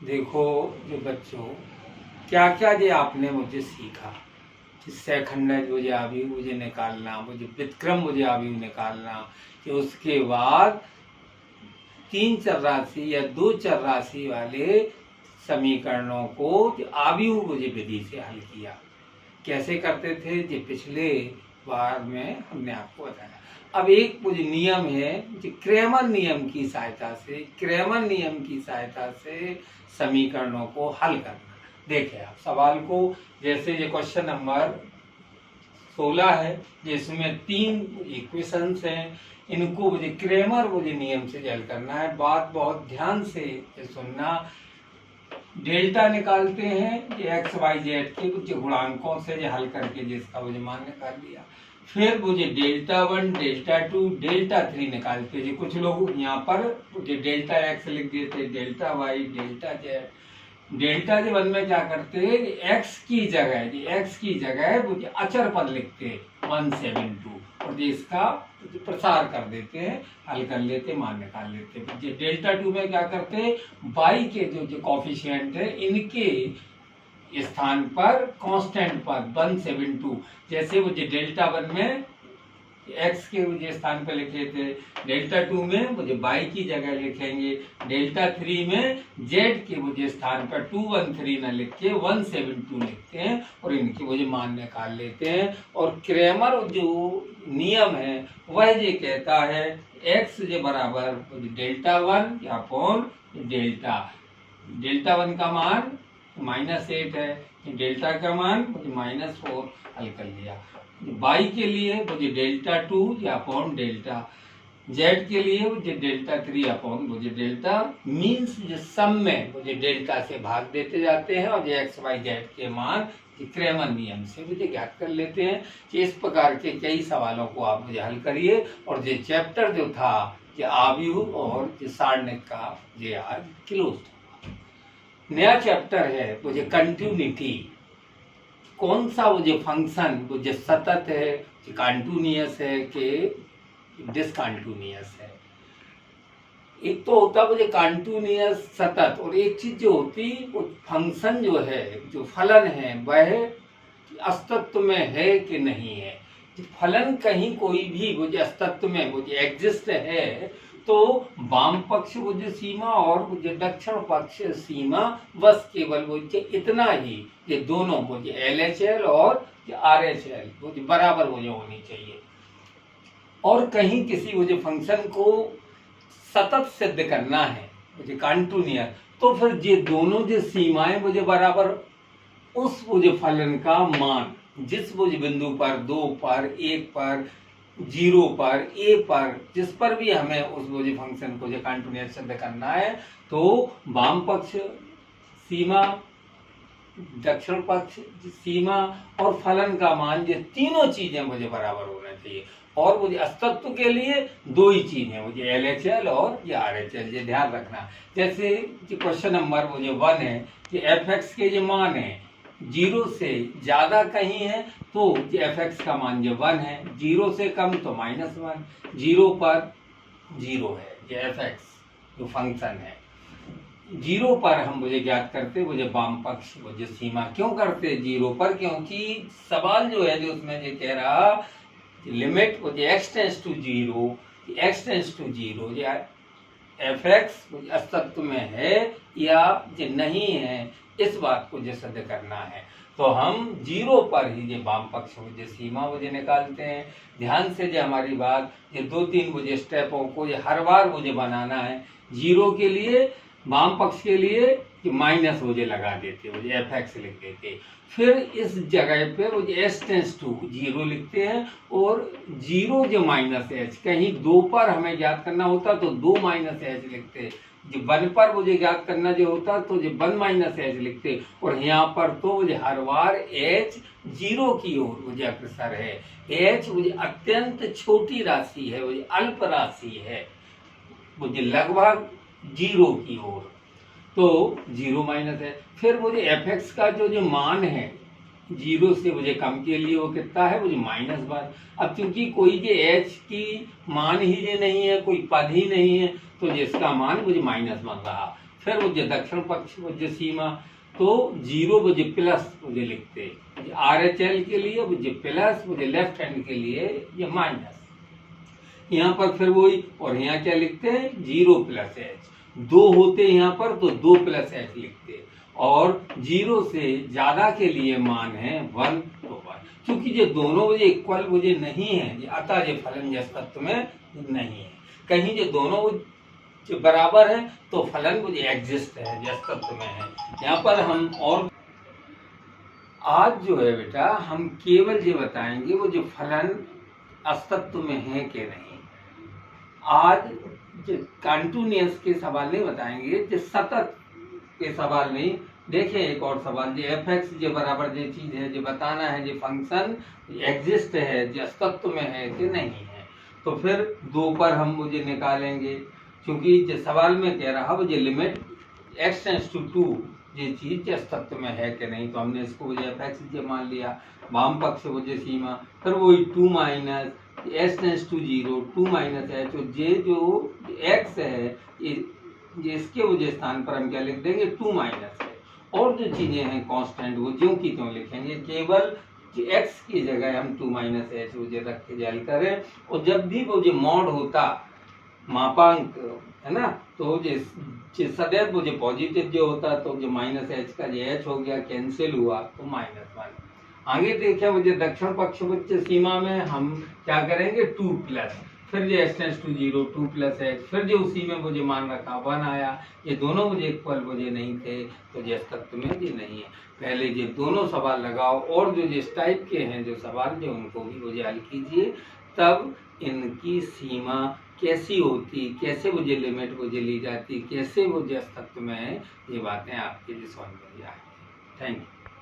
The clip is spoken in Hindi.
देखो जो बच्चों, क्या क्या जे आपने मुझे सीखा कि सेखंड मुझे आवी मुझे निकालना, मुझे व्युत्क्रम मुझे आवी निकालना, कि उसके बाद तीन चर राशि या दो चर राशि वाले समीकरणों को आव्यूह मुझे विधि से हल किया। कैसे करते थे जो पिछले बार में हमने आपको बताया। अब एक कुछ नियम है जो क्रेमर नियम की सहायता से समीकरणों को हल करना। देखें आप सवाल को, जैसे ये क्वेश्चन नंबर 16 है जिसमें तीन इक्वेशंस हैं, इनको मुझे क्रेमर मुझे नियम से हल करना है। बात बहुत ध्यान से सुनना। डेल्टा निकालते हैं ये एक्स वाई जेड के कुछ गुणांकों से जो हल करके जिसका मुझे मान निकाल लिया। फिर मुझे डेल्टा 1 डेल्टा 2 डेल्टा 3 निकालते हैं। कुछ लोग यहाँ पर मुझे डेल्टा एक्स लिख देते, delta Y delta Z. Delta J one में क्या करते हैं, एक्स की जगह मुझे अचर पद लिखते हैं 172 और इसका प्रसार कर देते हैं, हल कर लेते, मान निकाल लेते हैं। ये डेल्टा 2 में क्या करते हैं, बाई के जो कॉफिशिएंट है इनके स्थान पर कांस्टेंट पद 172, जैसे वो जो डेल्टा 1 में एक्स के मुझे स्थान पर लिखे थे, डेल्टा 2 में मुझे बाई की जगह लिखेंगे, डेल्टा 3 में जेड के मुझे स्थान पर 213 न लिख के 172 लिखते हैं और इनके मुझे मान निकाल लेते हैं। और क्रेमर जो नियम है वह ये कहता है एक्स जो बराबर डेल्टा 1 या अपॉन डेल्टा 1 का मान -8 है, डेल्टा का मान मुझे -4 हल कर लिया। बाई के लिए मुझे डेल्टा 2 या अपॉन डेल्टा, जेड के लिए मुझे डेल्टा 3 अपॉन मुझे डेल्टा, मीन्स जो सम में मुझे डेल्टा से भाग देते जाते हैं और ये एक्स वाई जेड के मान क्रेमर नियम से मुझे ज्ञात कर लेते हैं। कि इस प्रकार के कई सवालों को आप मुझे हल करिए। और ये चैप्टर जो था ये आव्यूह और सारणिक का ये आज क्लोज। नया चैप्टर है वो जो कंटिन्यूटी, कौन सा वो जो फंक्शन वो जो सतत है, कंटिन्यूअस है कि डिसकंटिन्यूअस है। एक तो होता है वो जो कंटिन्यूअस सतत, और एक चीज जो होती वो फंक्शन जो है जो फलन है वह अस्तित्व में है कि नहीं है। फलन कहीं कोई भी वो जो अस्तित्व में वो जो एग्जिस्ट है तो वाम पक्ष वो जो सीमा और वो जो दक्षिण पक्ष सीमा बस केवल वो इतना ही, ये दोनों वो जो LHL और RHL वो जो बराबर वो जो होनी चाहिए। और कहीं किसी वो जो फंक्शन को सतत सिद्ध करना है वो जो कंटिन्यूअस, तो फिर ये दोनों जो सीमाएं वो जो बराबर उस वो जो फलन का मान जिस वो जो बिंदु पर 2 पर 1 पर 0 पर a पर जिस पर भी हमें उस वो जो फंक्शन को जो कंटिन्यूअस सिद्ध करना है, तो वाम पक्ष सीमा दक्षिण पक्ष सीमा और फलन का मान, ये तीनों चीजें मुझे बराबर होना चाहिए। और मुझे अस्तित्व के लिए दो ही चीजें मुझे LHL और ये RHL, ये ध्यान रखना। जैसे क्वेश्चन नंबर मुझे 1 है कि fx के जो मान है 0 से ज्यादा कहीं है तो fx का मान जो 1 है, 0 से कम तो -1, 0 पर 0 है ये fx जो फंक्शन है। 0 पर हम मुझे ज्ञात करते मुझे वाम पक्ष वो जो सीमा क्यों करते 0 पर, क्योंकि सवाल जो है जो उसमें ये कह रहा लिमिट वो x टेंड्स टू 0 या fx अस्तित्व में है या ये नहीं है, इस बात को जो सिद्ध करना है। तो हम 0 पर ही ये वाम पक्ष मुझे सीमा मुझे निकालते हैं। ध्यान से जो हमारी बात, ये 2-3 मुझे स्टेपों को ये हर बार मुझे बनाना है। 0 के लिए वाम पक्ष के लिए कि माइनस मुझे लगा देते, मुझे fx लिख देते, फिर इस जगह पे मुझे s टेंड्स टू 0 लिखते हैं और 0 जो -h, कहीं 2 पर हमें ज्ञात करना होता तो 2 -h लिखते, जो 1 पर मुझे ज्ञात करना जो होता तो जो 1 -h लिखते, और यहाँ पर तो मुझे हर बार h 0 की ओर मुझे अग्रसर है। h मुझे अत्यंत छोटी राशि है, मुझे अल्प राशि है, मुझे लगभग 0 की ओर, तो 0 है। फिर मुझे fx का जो मान है 0 से मुझे कम के लिए वो कितना है मुझे -1। अब क्योंकि कोई ये h की मान ही ये नहीं है, कोई पद ही नहीं है, तो जिसका मान मुझे -1 रहा। फिर मुझे दक्षिण पक्ष मुझे सीमा तो 0 मुझे प्लस मुझे लिखते RHL के लिए मुझे प्लस, मुझे लेफ्ट हैंड के लिए ये माइनस। यहाँ पर फिर वही, और यहाँ क्या लिखते हैं 0 प्लस एच, 2 होते यहाँ पर तो 2 प्लस एच लिखते, और 0 से ज्यादा के लिए मान है 1 तो 1। क्योंकि ये दोनों मुझे इक्वल मुझे नहीं है, अतः ये फलन जस तत्व में नहीं है। कहीं ये दोनों जो बराबर है तो फलन मुझे एग्जिस्ट है, जस तत्व में है। यहाँ पर हम और आज जो है बेटा हम केवल ये बताएंगे वो जो फलन अस्तित्व में है कि नहीं। आज जो कंटिन्यूअस के सवाल नहीं बताएंगे, जो सतत के सवाल नहीं। देखें एक और सवाल, जो एफ जो बराबर जो चीज है जो बताना है, जो फंक्शन एग्जिस्ट है, जो अस्तित्व में है कि नहीं है। तो फिर 2 पर हम मुझे निकालेंगे, क्योंकि जो सवाल में कह रहा वो जो लिमिट x टेंड्स टू 2 ये चीज अस्तित्व में है कि नहीं, तो हमने इसको मुझे एफ मान लिया। वाम पक्ष मुझे सीमा, फिर वही 2 minus s tends to 0 2 minus H, और ये जो x है ये इसके वजह स्थान पर हम क्या लिख देंगे 2 माइनस है। और जो चीजें हैं कांस्टेंट वो ज्यों की त्यों लिखेंगे, केवल x की जगह हम 2 माइनस एच मुझे रख के जल करें। और जब भी वो जो मॉड होता मापांक है ना, तो जो सदैव मुझे पॉजिटिव जो होता तो जो माइनस एच का जो एच हो गया कैंसिल हुआ तो -1। आगे देखिए मुझे दक्षिण पक्ष सीमा में हम क्या करेंगे 2 प्लस, फिर जो s tends to 0 2 plus H, फिर जो उसी में मुझे मान रखा 1 आया। ये दोनों मुझे इक्वल मुझे नहीं थे तो ये तत्व में ये नहीं है। पहले ये दोनों सवाल लगाओ, और जो जिस टाइप के हैं जो सवाल जो उनको भी मुझे हल कीजिए, तब इनकी सीमा कैसी होती, कैसे मुझे लिमिट मुझे ली जाती, कैसे मुझे तत्व में है, ये बातें आपके लिए समझ में आएंगी। Thank you.